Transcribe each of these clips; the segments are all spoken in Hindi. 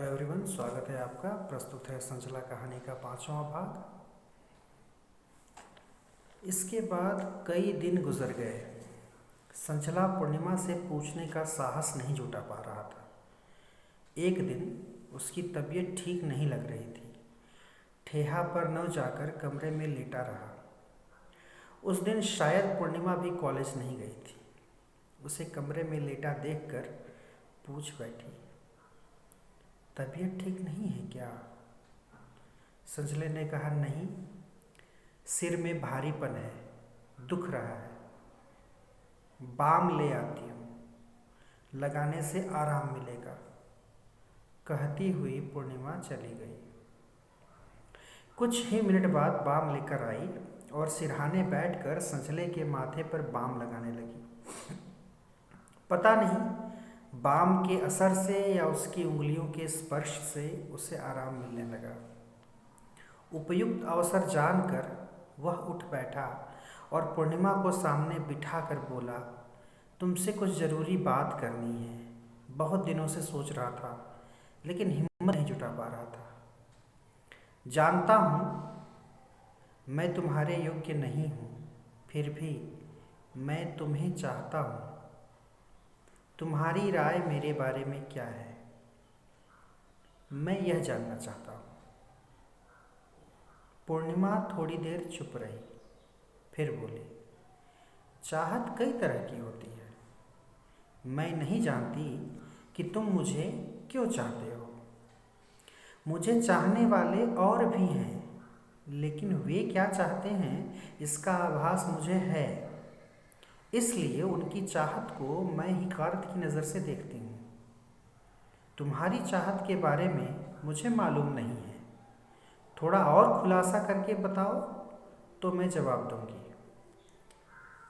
हेलो एवरीवन, स्वागत है आपका। प्रस्तुत है संचला कहानी का 5वां भाग। इसके बाद कई दिन गुजर गए। संचला पूर्णिमा से पूछने का साहस नहीं जुटा पा रहा था। एक दिन उसकी तबीयत ठीक नहीं लग रही थी। ठेहा पर न जाकर कमरे में लेटा रहा। उस दिन शायद पूर्णिमा भी कॉलेज नहीं गई थी। उसे कमरे में लेटा देखकर पूछ बैठी, तबीयत ठीक नहीं है क्या? संजले ने कहा, नहीं, सिर में भारीपन है, दुख रहा है। बाम ले आती हूँ, लगाने से आराम मिलेगा। कहती हुई पूर्णिमा चली गई। कुछ ही मिनट बाद बाम लेकर आई और सिरहाने बैठकर संजले के माथे पर बाम लगाने लगी। पता नहीं बाम के असर से या उसकी उंगलियों के स्पर्श से उसे आराम मिलने लगा। उपयुक्त अवसर जानकर वह उठ बैठा और पूर्णिमा को सामने बिठाकर बोला, तुमसे कुछ ज़रूरी बात करनी है। बहुत दिनों से सोच रहा था, लेकिन हिम्मत नहीं जुटा पा रहा था। जानता हूँ मैं तुम्हारे योग्य नहीं हूँ, फिर भी मैं तुम्हें चाहता हूँ। तुम्हारी राय मेरे बारे में क्या है, मैं यह जानना चाहता हूँ। पूर्णिमा थोड़ी देर चुप रही, फिर बोली, चाहत कई तरह की होती है। मैं नहीं जानती कि तुम मुझे क्यों चाहते हो। मुझे चाहने वाले और भी हैं, लेकिन वे क्या चाहते हैं इसका आभास मुझे है। इसलिए उनकी चाहत को मैं हिकारत की नज़र से देखती हूँ। तुम्हारी चाहत के बारे में मुझे मालूम नहीं है। थोड़ा और खुलासा करके बताओ तो मैं जवाब दूंगी।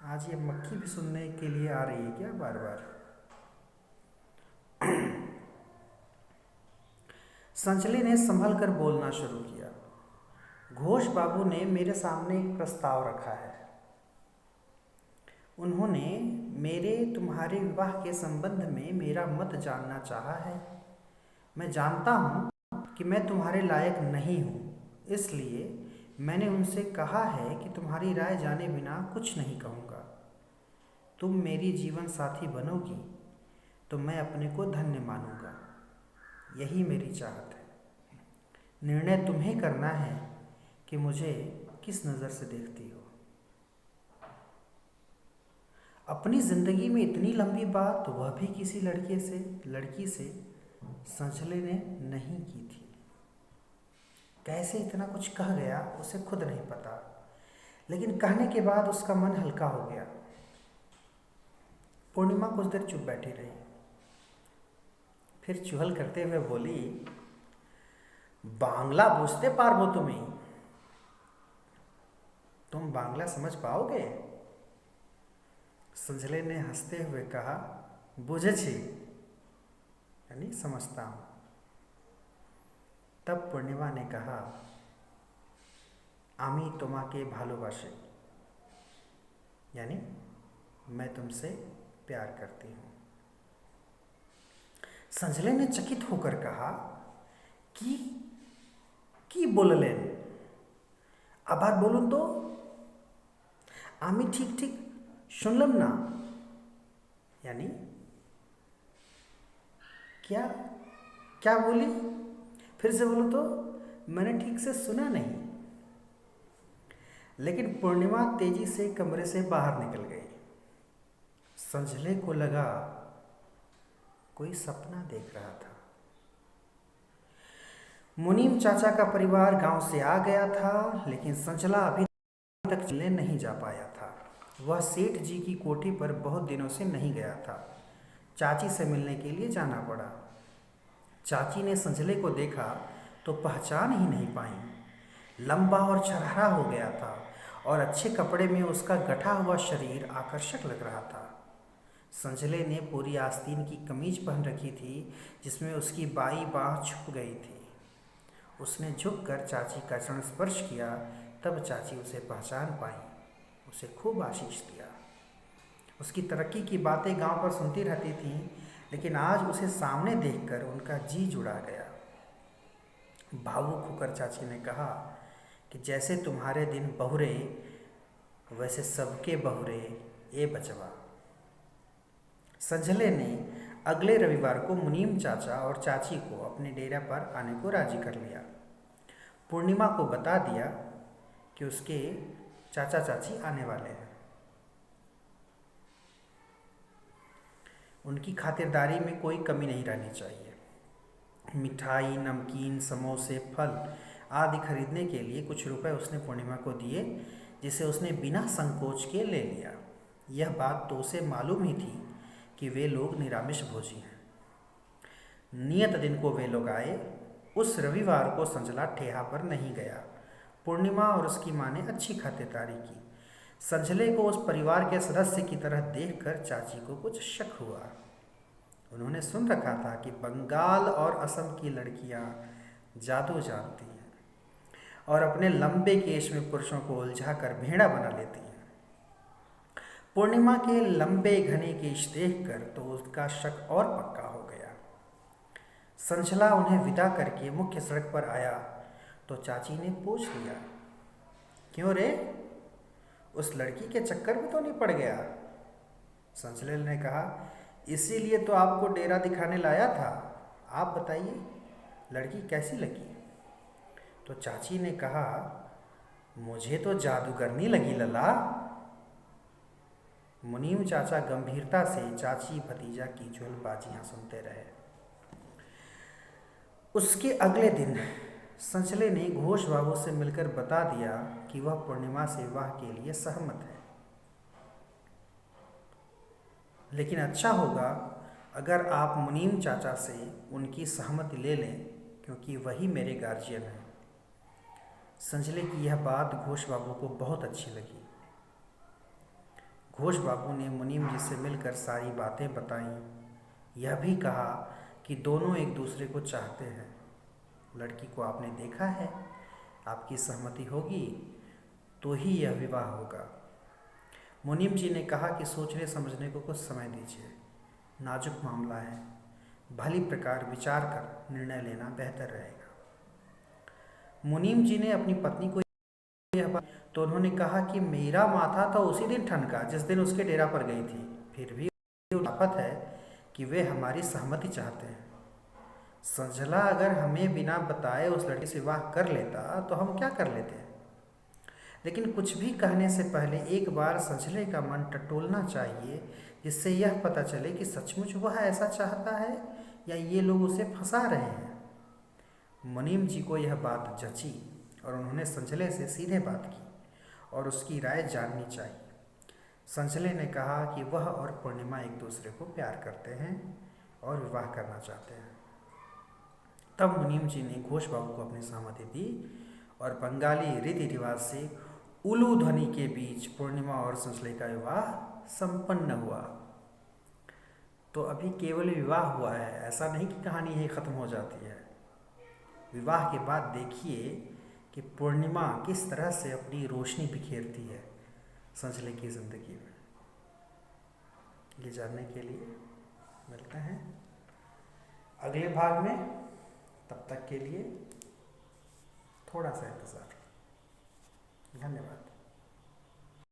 आज ये मक्खी भी सुनने के लिए आ रही है क्या बार बार? संचले ने संभल कर बोलना शुरू किया। घोष बाबू ने मेरे सामने एक प्रस्ताव रखा है। उन्होंने मेरे तुम्हारे विवाह के संबंध में मेरा मत जानना चाहा है। मैं जानता हूँ कि मैं तुम्हारे लायक नहीं हूँ, इसलिए मैंने उनसे कहा है कि तुम्हारी राय जाने बिना कुछ नहीं कहूँगा। तुम मेरी जीवन साथी बनोगी तो मैं अपने को धन्य मानूंगा। यही मेरी चाहत है। निर्णय तुम्हें करना है कि मुझे किस नज़र से देखती हो। अपनी ज़िंदगी में इतनी लंबी बात वह भी किसी लड़की से संचले ने नहीं की थी। कैसे इतना कुछ कह गया उसे खुद नहीं पता, लेकिन कहने के बाद उसका मन हल्का हो गया। पूर्णिमा कुछ देर चुप बैठी रही, फिर चुहल करते हुए बोली, बांग्ला बुझते पारबो तुम्हें? तुम बांग्ला समझ पाओगे? संजले ने हंसते हुए कहा, बुझेছি, यानी समझता हूँ। तब पूर्णिमा ने कहा, आमी तुम्हाके भालोबासे, यानी मैं तुमसे प्यार करती हूँ। संजले ने चकित होकर कहा कि बोललेन, आबार बोलून तो? आमी ठीक ठीक सुनलम ना, यानी क्या क्या बोली? फिर से बोलूं तो? मैंने ठीक से सुना नहीं। लेकिन पूर्णिमा तेजी से कमरे से बाहर निकल गई। संजले को लगा कोई सपना देख रहा था। मुनीम चाचा का परिवार गांव से आ गया था, लेकिन संचला अभी तक चलने नहीं जा पाया था। वह सेठ जी की कोठी पर बहुत दिनों से नहीं गया था। चाची से मिलने के लिए जाना पड़ा। चाची ने संजले को देखा तो पहचान ही नहीं पाई। लंबा और छरहरा हो गया था और अच्छे कपड़े में उसका गठा हुआ शरीर आकर्षक लग रहा था। संजले ने पूरी आस्तीन की कमीज पहन रखी थी, जिसमें उसकी बाई बाँह छुप गई थी। उसने झुककर चाची का चरण स्पर्श किया, तब चाची उसे पहचान पाई। उसे खूब आशीष दिया। उसकी तरक्की की बातें गांव पर सुनती रहती थीं, लेकिन आज उसे सामने देखकर उनका जी जुड़ा गया। भावुक होकर चाची ने कहा कि जैसे तुम्हारे दिन बहुरे वैसे सबके बहुरे ए बचवा। संझले ने अगले रविवार को मुनीम चाचा और चाची को अपने डेरा पर आने को राजी कर लिया। पूर्णिमा को बता दिया कि उसके चाचा चाची आने वाले हैं। उनकी खातिरदारी में कोई कमी नहीं रहनी चाहिए। मिठाई, नमकीन, समोसे, फल आदि खरीदने के लिए कुछ रुपए उसने पूर्णिमा को दिए, जिसे उसने बिना संकोच के ले लिया। यह बात तो उसे मालूम ही थी कि वे लोग निरामिष भोजी हैं। नियत दिन को वे लोग आए। उस रविवार को संजला ठेहा पर नहीं गया। पूर्णिमा और उसकी माँ ने अच्छी खातिरदारी की। संजले को उस परिवार के सदस्य की तरह देखकर चाची को कुछ शक हुआ। उन्होंने सुन रखा था कि बंगाल और असम की लड़कियां जादू जानती हैं और अपने लंबे केश में पुरुषों को उलझा कर भेड़ा बना लेती हैं। पूर्णिमा के लंबे घने केश देखकर तो उसका शक और पक्का हो गया। संझला उन्हें विदा करके मुख्य सड़क पर आया तो चाची ने पूछ लिया, क्यों रे, उस लड़की के चक्कर में तो नहीं पड़ गया? संझले ने कहा, इसीलिए तो आपको डेरा दिखाने लाया था। आप बताइए, लड़की कैसी लगी? तो चाची ने कहा, मुझे तो जादूगरनी लगी लला। मुनीम चाचा गंभीरता से चाची भतीजा की जुगलबाजियां सुनते रहे। उसके अगले दिन संचले ने घोष बाबू से मिलकर बता दिया कि वह पूर्णिमा से विवाह के लिए सहमत है। लेकिन अच्छा होगा अगर आप मुनीम चाचा से उनकी सहमति ले लें, क्योंकि वही मेरे गार्जियन हैं। संजले की यह बात घोष बाबू को बहुत अच्छी लगी। घोष बाबू ने मुनीम जी से मिलकर सारी बातें बताईं। यह भी कहा कि दोनों एक दूसरे को चाहते हैं। लड़की को आपने देखा है, आपकी सहमति होगी तो ही यह विवाह होगा। मुनीम जी ने कहा कि सोचने समझने को कुछ समय दीजिए, नाजुक मामला है, भली प्रकार विचार कर निर्णय लेना बेहतर रहेगा। मुनीम जी ने अपनी पत्नी को यह बात तो उन्होंने कहा कि मेरा माथा तो उसी दिन ठनका जिस दिन उसके डेरा पर गई थी। फिर भी शपथ है कि वे हमारी सहमति चाहते हैं। संजला अगर हमें बिना बताए उस लड़की से विवाह कर लेता तो हम क्या कर लेते। लेकिन कुछ भी कहने से पहले एक बार संजले का मन टटोलना चाहिए, जिससे यह पता चले कि सचमुच वह ऐसा चाहता है या ये लोग उसे फंसा रहे हैं। मुनीम जी को यह बात जची और उन्होंने संजले से सीधे बात की और उसकी राय जाननी चाहिए। संजले ने कहा कि वह और पूर्णिमा एक दूसरे को प्यार करते हैं और विवाह करना चाहते हैं। तब मुनीम जी ने घोष बाबू को अपनी सहमति दी और बंगाली रीति रिवाज से उलू ध्वनि के बीच पूर्णिमा और संजले का विवाह संपन्न हुआ। तो अभी केवल विवाह हुआ है, ऐसा नहीं कि कहानी यही खत्म हो जाती है। विवाह के बाद देखिए कि पूर्णिमा किस तरह से अपनी रोशनी बिखेरती है संजले की ज़िंदगी में। ये जानने के लिए मिलते हैं अगले भाग में। तब तक के लिए थोड़ा सा इंतज़ार। धन्यवाद।